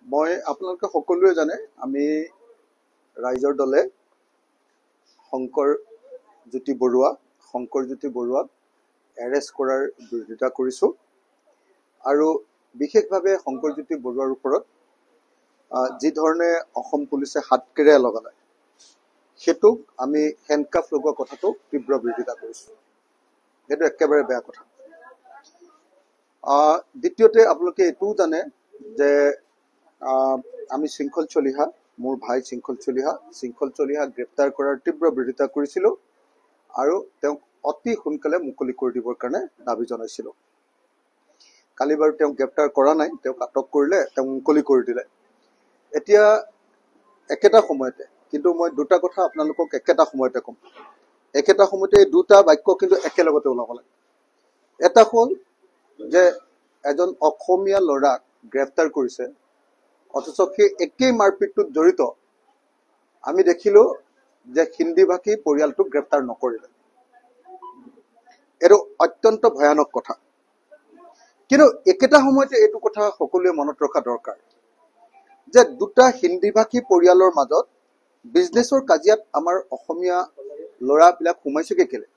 মই আপোনালোকে সকলোৱে জানে আমি ৰাইজৰ দলে শংকৰজ্যোতি বৰুৱাক এৰেষ্ট কৰাৰ বিৰোধিতা কৰিছোঁ আৰু বিশেষভাৱে শংকৰজ্যোতি বৰুৱাৰ ওপৰত যি ধৰণে অসম পুলিচে হাতকেৰেয়া লগালে সেইটোক আমি হেণ্ডকাফ লগোৱা কথাটো তীব্ৰ বিৰোধিতা কৰিছোঁ। সেইটো একেবাৰে বেয়া কথা। দ্বিতীয়তে আপোনালোকে এইটোও জানে যে আমি শৃংখল চলিহা, মোৰ ভাই শৃংখল চলিহা গ্ৰেপ্তাৰ কৰাৰ তীব্ৰ বিৰোধিতা কৰিছিলোঁ আৰু তেওঁক অতি সোনকালে মুকলি কৰি দিবৰ কাৰণে দাবী জনাইছিলোঁ। কালি বাৰু তেওঁক গ্ৰেপ্তাৰ কৰা নাই, তেওঁক আটক কৰিলে, তেওঁক মুকলি কৰি দিলে। এতিয়া একেটা সময়তে কিন্তু মই দুটা কথা আপোনালোকক একেটা সময়তে ক'ম। একেটা সময়তে এই দুটা বাক্য কিন্তু একেলগতে ওলাব লাগে। এটা হ'ল যে এজন অসমীয়া ল'ৰাক গ্ৰেপ্তাৰ কৰিছে, অথচ সেই একেই মাৰপিটটোত জড়িত আমি দেখিলো যে হিন্দী ভাষী পৰিয়ালটোক গ্ৰেপ্তাৰ নকৰিলে। এইটো অত্যন্ত ভয়ানক কথা। কিন্তু একেটা সময়তে এইটো কথা সকলোৱে মনত ৰখা দৰকাৰ যে দুটা হিন্দী ভাষী পৰিয়ালৰ মাজত বিজনেছৰ কাজিয়াত আমাৰ অসমীয়া ল'ৰাবিলাক সোমাইছেগে কেলে?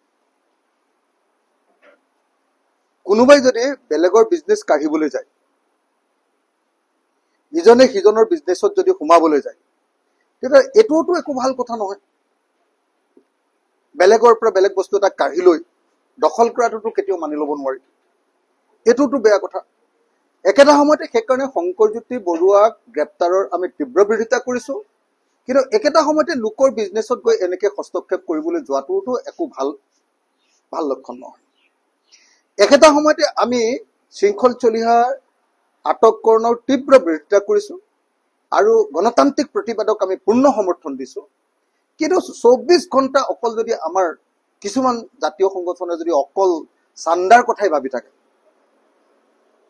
কোনোবাই যদি বেলেগৰ বিজনেছ কাঢ়িবলৈ যায়, ইজনে সিজনৰ বিজনেছত যদি সোমাবলৈ যায়, তেতিয়া এইটোতো একো ভাল কথা নহয়। বেলেগৰ পৰা বেলেগ বস্তু এটা কাঢ়ি লৈ দখল কৰাটোতো কেতিয়াও মানি ল'ব নোৱাৰি। এইটোতো বেয়া কথা। একেটা সময়তে সেইকাৰণে শংকৰজ্যোতি বৰুৱাক গ্ৰেপ্তাৰৰ আমি তীব্ৰ বিৰোধিতা কৰিছোঁ, কিন্তু একেটা সময়তে লোকৰ বিজনেছত গৈ এনেকৈ হস্তক্ষেপ কৰিবলৈ যোৱাটোতো একো ভাল লক্ষণ নহয়। একেটা সময়তে আমি শৃংখল চলিহাৰ আটককৰণৰ তীব্ৰ বিৰোধিতা কৰিছোঁ আৰু গণতান্ত্ৰিক প্ৰতিবাদক আমি পূৰ্ণ সমৰ্থন দিছোঁ। কিন্তু 24 ঘণ্টা অকল যদি আমাৰ কিছুমান জাতীয় সংগঠনে যদি অকল চান্দাৰ কথাই ভাবি থাকে,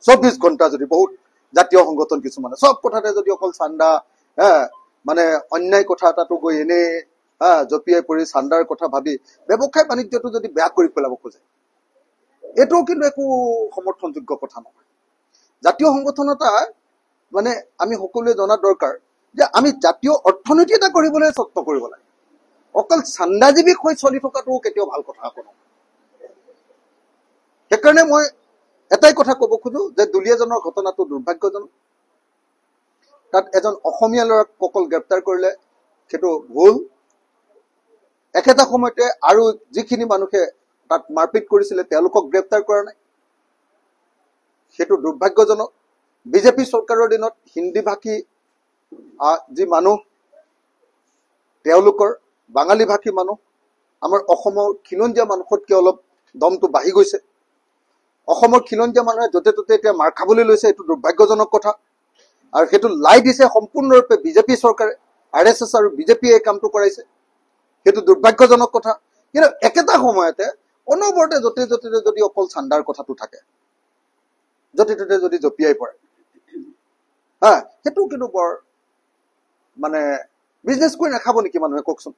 24 ঘণ্টা যদি বহুত জাতীয় সংগঠন কিছুমানে সব কথাতে যদি অকল চান্দা, মানে অন্যায় কথা এটাতো গৈ এনেই জপিয়াই পৰি চান্দাৰ কথা ভাবি ব্যৱসায় বাণিজ্যটো যদি বেয়া কৰি পেলাব খোজে, এইটোও কিন্তু একো সমৰ্থনযোগ্য কথা নহয়। জাতীয় সংগঠন এটা মানে আমি সকলোৱে জনা দৰকাৰ যে আমি জাতীয় অৰ্থনীতি এটা কৰিবলৈ যত্ন কৰিব লাগে। অকল চান্দাজীৱী হৈ চলি থকাটো কেতিয়াও ভাল কথা আকৌ নহয়। সেইকাৰণে মই এটাই কথা ক'ব খোজো যে দুলীয়াজনৰ ঘটনাটো দুৰ্ভাগ্যজনক। তাত এজন অসমীয়া ল'ৰাক অকল গ্ৰেপ্তাৰ কৰিলে সেইটো ভুল। একেটা সময়তে আৰু যিখিনি মানুহে তাত মাৰপিট কৰিছিলে তেওঁলোকক গ্ৰেপ্তাৰ কৰা নাই, সেইটো দুৰ্ভাগ্যজনক। বিজেপি চৰকাৰৰ দিনত হিন্দী ভাষী যি মানুহ, তেওঁলোকৰ বাঙালী ভাষী মানুহ, আমাৰ অসমৰ খিলঞ্জীয়া মানুহতকৈ অলপ দমটো বাঢ়ি গৈছে। অসমৰ খিলঞ্জীয়া মানুহে য'তে ত'তে এতিয়া মাৰ খাবলৈ লৈছে, এইটো দুৰ্ভাগ্যজনক কথা। আৰু সেইটো লাই দিছে সম্পূৰ্ণৰূপে বিজেপি চৰকাৰে, RSS আৰু বিজেপিয়ে এই কামটো কৰাইছে, সেইটো দুৰ্ভাগ্যজনক কথা। কিন্তু একেটা সময়তে অনবৰতে য'তে য'তে যদি অকল চান্দাৰ কথাটো থাকে, য'তে ত'তে যদি জপিয়াই পৰে, সেইটো কিন্তু বৰ মানে বিজনেছ কৰি নাখাব নেকি মানুহে কওকচোন?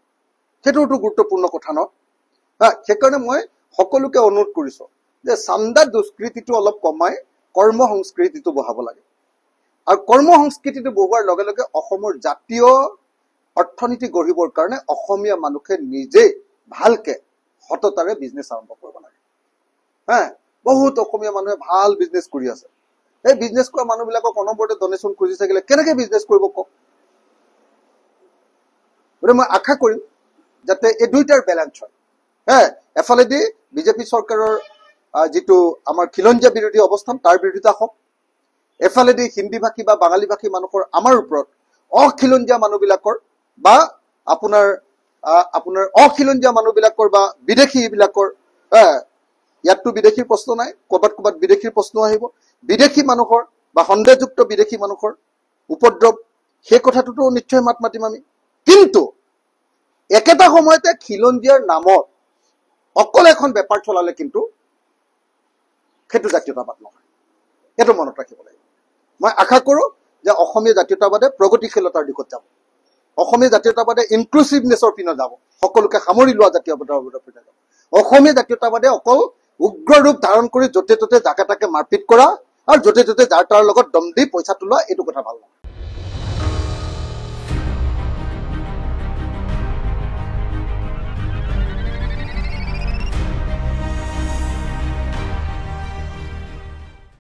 সেইটোতো গুৰুত্বপূৰ্ণ কথা ন। সেইকাৰণে মই সকলোকে অনুৰোধ কৰিছোঁ যে চান্দা দুষ্কৃতিটো অলপ কমাই কৰ্ম সংস্কৃতিটো বঢ়াব লাগে। আৰু কৰ্ম সংস্কৃতিটো বঢ়োৱাৰ লগে লগে অসমৰ জাতীয় অৰ্থনীতি গঢ়িবৰ কাৰণে অসমীয়া মানুহে নিজে ভালকে সততাৰে বিজনেছ আৰম্ভ কৰিব লাগে। বহুত অসমীয়া মানুহে ভাল বিজনেছ কৰি আছে। এই বিজনেছ কৰা মানুহবিলাকক অনবৰতে ডনেশ্যন খুজি থাকিলে কেনেকে বিজনেছ কৰিব কওক? গতিকে মই আশা কৰিম যাতে এই দুইটাৰ বেলেঞ্চ হয়। এফালেদি বিজেপি চৰকাৰৰ যিটো আমাৰ খিলঞ্জীয়া বিৰোধী অৱস্থান তাৰ বিৰোধিতা হওক, এফালেদি হিন্দী ভাষী বা বাঙালী ভাষী মানুহৰ আমাৰ ওপৰত অখিলঞ্জীয়া মানুহবিলাকৰ বা আপোনাৰ অখিলঞ্জীয়া মানুহবিলাকৰ বা বিদেশীবিলাকৰ, ইয়াততো বিদেশীৰ প্ৰশ্ন নাই, ক'ৰবাত বিদেশীৰ প্ৰশ্ন আহিব, বিদেশী মানুহৰ বা সন্দেহযুক্ত বিদেশী মানুহৰ উপদ্ৰৱ, সেই কথাটোতো নিশ্চয় মাত মাতিম আমি। কিন্তু একেটা সময়তে খিলঞ্জীয়াৰ নামত অকল এখন বেপাৰ চলালে কিন্তু সেইটো জাতীয়তাবাদ নহয়, সেইটো মনত ৰাখিব লাগিব। মই আশা কৰোঁ যে অসমীয়া জাতীয়তাবাদে প্ৰগতিশীলতাৰ দিশত যাব, অসমীয়া জাতীয়তাবাদে ইনক্লুচিভনেছৰ পিনে যাব, সকলোকে সামৰি লোৱা জাতীয়তাবাদৰ পিনে যাব। অসমীয়া জাতীয়তাবাদে অকল উগ্ৰ ৰূপ ধাৰণ কৰি য'তে ত'তে জাকে তাকে মাৰপিট কৰা আৰু য'তে ত'তে যাৰ তাৰ লগত দম দি পইচা তোলা, এইটো কথা ভাল নহয়।